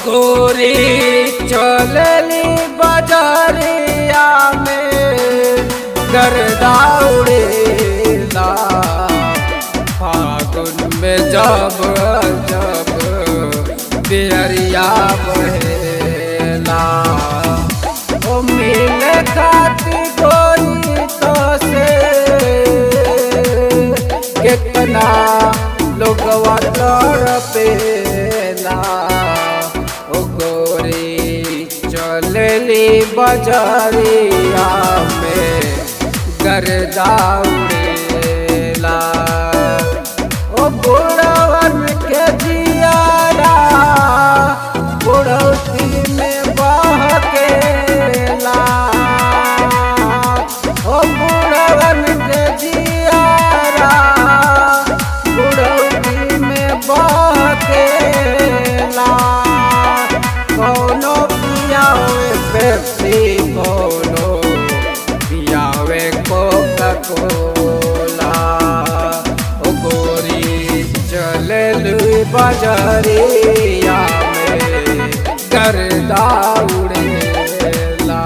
गोरी चलली बजरिया में गर्दा उड़ेला फागुन में जब जब बिहरिया बहेला ओ मिले खातिर गोरी तो से कितना लोगवा तड़पेला ओ गोरी चलली बजरिया में गर्दा उड़ेला ओ बुढ़वन के जियारा बुढ़ौती में बहकेला ओ बुढ़वन के जियारा बुढ़ौती में बहकेला कौनो पियावे पेप्सी कौनो पियावे कोका कोला ओ गोरी चललू बजरिया में गर्दा उड़ेला।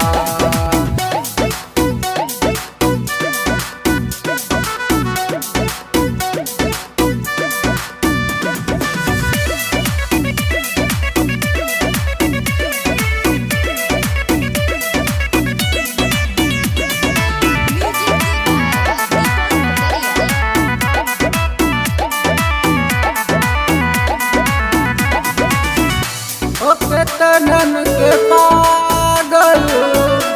तनन के पागल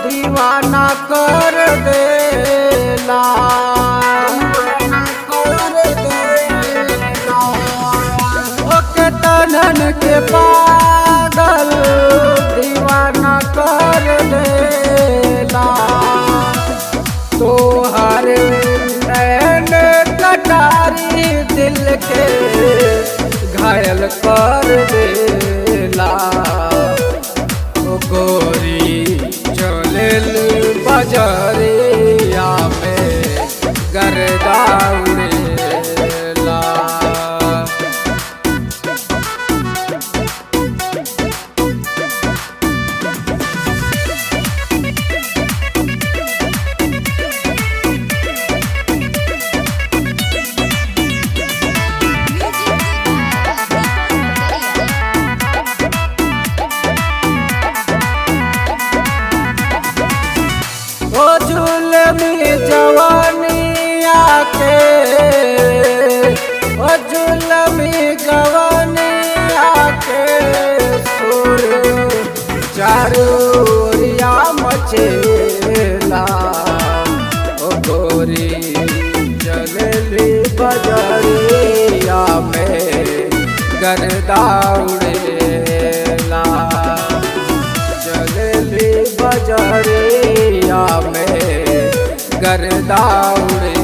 दीवाना कर देला ओके तनन के पागल दीवाना कर देला तोहर नैन कटारी दिल के घायल कर देला ओ गोरी चलल बजरिया में गर्दा उड़ेला। ओ जुल्मी जवानिया के ओ जुल्मी जवानिया के सुर चारू ओरिया मचेला ओ गोरी चलली बजरिया में गर्दा उड़ेला चलली बजरिया में गर्दा उड़े।